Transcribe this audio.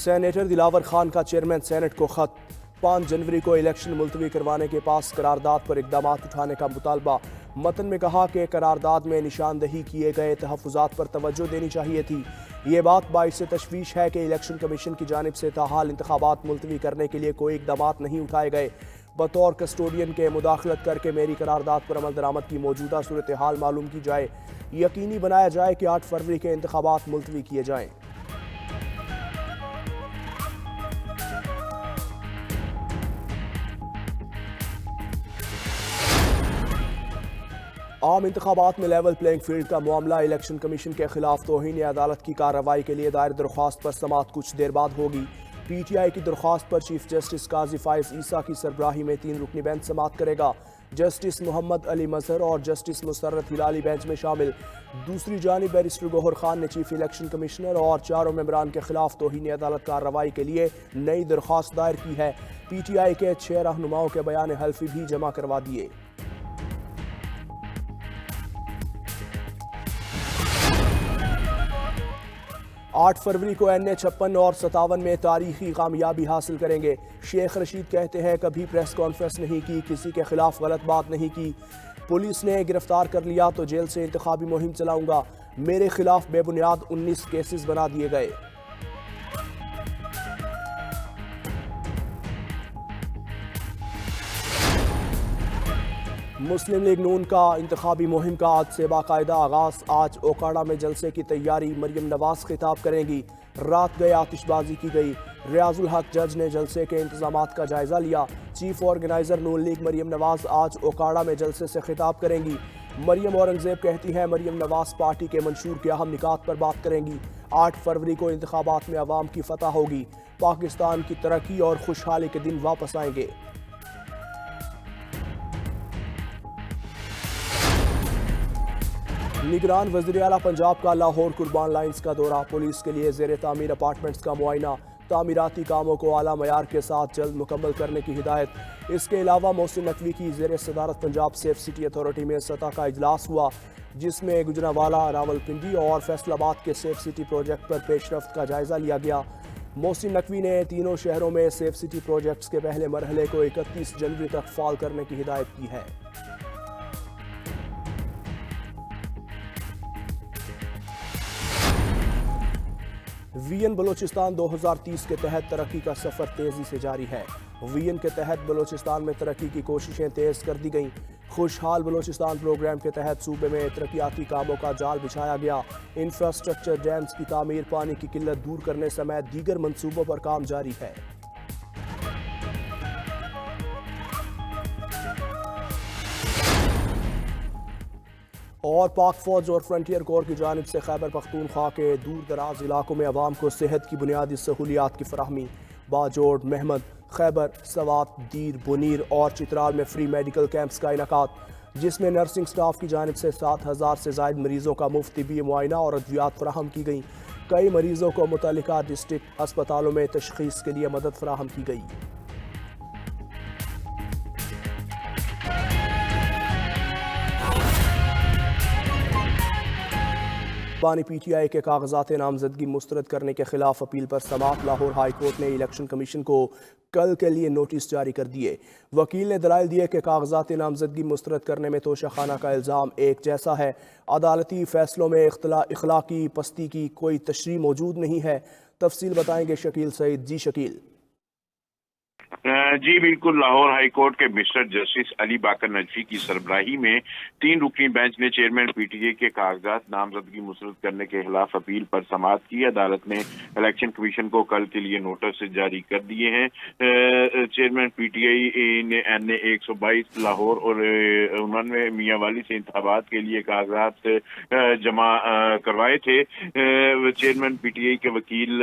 Senator Dilawar Khan کا chairman senate کو خط 5 جنوری کو الیکشن ملتوی کروانے کے پاس قرارداد پر اقدامات اٹھانے کا مطالبہ۔ متن میں کہا کہ قرارداد میں نشاندہی کیے گئے تحفظات پر توجہ دینی چاہیے تھی۔ یہ بات باعث تشویش ہے کہ الیکشن کمیشن کی جانب سے تاحال انتخابات ملتوی کرنے کے لیے کوئی اقدامات نہیں اٹھائے گئے۔ بطور کسٹوڈین کے مداخلت کر کے میری قرارداد پر عمل درآمد کی موجودہ صورتحال معلوم کی جائے، یقینی بنایا جائے کہ 8 فروری کے انتخابات ملتوی کیے جائیں۔ عام انتخابات میں لیول پلینگ فیلڈ کا معاملہ۔ الیکشن کمیشن کے خلاف توہین عدالت کی کارروائی کے لیے دائر درخواست پر سماعت کچھ دیر بعد ہوگی۔ پی ٹی آئی کی درخواست پر چیف جسٹس قاضی فائز عیسیٰ کی سربراہی میں 3 رکنی بینچ سماعت کرے گا۔ جسٹس محمد علی مظہر اور جسٹس مسرت ہلالی بینچ میں شامل۔ دوسری جانب بیرسٹر گوہر خان نے چیف الیکشن کمشنر اور 4 ممبران کے خلاف توہین عدالت کارروائی کے لیے نئی درخواست دائر کی ہے۔ پی ٹی آئی کے 6 رہنماؤں کے بیان حلفی بھی جمع کروا دیے۔ 8 فروری کو این اے 56 اور 57 میں تاریخی کامیابی حاصل کریں گے۔ شیخ رشید کہتے ہیں کبھی پریس کانفرنس نہیں کی، کسی کے خلاف غلط بات نہیں کی، پولیس نے گرفتار کر لیا تو جیل سے انتخابی مہم چلاؤں گا، میرے خلاف بے بنیاد 19 کیسز بنا دیے گئے۔ مسلم لیگ نون کا انتخابی مہم کا آج سے باقاعدہ آغاز۔ آج اوکاڑا میں جلسے کی تیاری، مریم نواز خطاب کریں گی۔ رات گئے آتش بازی کی گئی۔ ریاض الحق جج نے جلسے کے انتظامات کا جائزہ لیا۔ چیف آرگنائزر نون لیگ مریم نواز آج اوکاڑا میں جلسے سے خطاب کریں گی۔ مریم اورنگزیب کہتی ہیں مریم نواز پارٹی کے منشور کے اہم نکات پر بات کریں گی۔ 8 فروری کو انتخابات میں عوام کی فتح ہوگی، پاکستان کی ترقی اور خوشحالی کے دن واپس آئیں گے۔ نگران وزیر اعلیٰ پنجاب کا لاہور قربان لائنز کا دورہ۔ پولیس کے لیے زیر تعمیر اپارٹمنٹس کا معائنہ، تعمیراتی کاموں کو اعلیٰ معیار کے ساتھ جلد مکمل کرنے کی ہدایت۔ اس کے علاوہ محسن نقوی کی زیر صدارت پنجاب سیف سٹی اتھارٹی میں سطح کا اجلاس ہوا، جس میں گجرانوالہ، راولپنڈی اور فیصل آباد کے سیف سٹی پروجیکٹ پر پیش رفت کا جائزہ لیا گیا۔ محسن نقوی نے تینوں شہروں میں سیف سٹی پروجیکٹس کے پہلے مرحلے کو 31 جنوری تک فعال کرنے کی ہدایت کی ہے۔ وی این بلوچستان 2030 کے تحت ترقی کا سفر تیزی سے جاری ہے۔ وی این کے تحت بلوچستان میں ترقی کی کوششیں تیز کر دی گئیں۔ خوشحال بلوچستان پروگرام کے تحت صوبے میں ترقیاتی کاموں کا جال بچھایا گیا۔ انفراسٹرکچر، ڈیمز کی تعمیر، پانی کی قلت دور کرنے سمیت دیگر منصوبوں پر کام جاری ہے۔ اور پاک فوج اور فرنٹیئر کور کی جانب سے خیبر پختونخوا کے دور دراز علاقوں میں عوام کو صحت کی بنیادی سہولیات کی فراہمی۔ باجوڑ، محمد، خیبر، سوات، دیر، بنیر اور چترال میں فری میڈیکل کیمپس کا انعقاد، جس میں نرسنگ سٹاف کی جانب سے 7000 سے زائد مریضوں کا مفت طبی معائنہ اور ادویات فراہم کی گئیں۔ کئی مریضوں کو متعلقہ ڈسٹرکٹ ہسپتالوں میں تشخیص کے لیے مدد فراہم کی گئی۔ بانی پی ٹی آئی کے کاغذات نامزدگی مسترد کرنے کے خلاف اپیل پر سماعت۔ لاہور ہائی کورٹ نے الیکشن کمیشن کو کل کے لیے نوٹس جاری کر دیے۔ وکیل نے دلائل دیے کہ کاغذات نامزدگی مسترد کرنے میں توشہ خانہ کا الزام ایک جیسا ہے، عدالتی فیصلوں میں اخلاقی پستی کی کوئی تشریح موجود نہیں ہے۔ تفصیل بتائیں گے شکیل سعید۔ جی شکیل۔ جی بالکل، لاہور ہائی کورٹ کے مسٹر جسٹس علی باقر نجفی کی سربراہی میں 3 رکنی بینچ نے چیئرمین پی ٹی اے کے کاغذات نامزدگی مسترد کرنے کے خلاف اپیل پر سماعت کی۔ عدالت نے الیکشن کمیشن کو کل کے لیے نوٹس جاری کر دیے ہیں۔ چیئرمین پی ٹی آئی نے این اے 122 لاہور اور 99 میاں والی سے انتخابات کے لیے کاغذات جمع کروائے تھے۔ چیئرمین پی ٹی آئی کے وکیل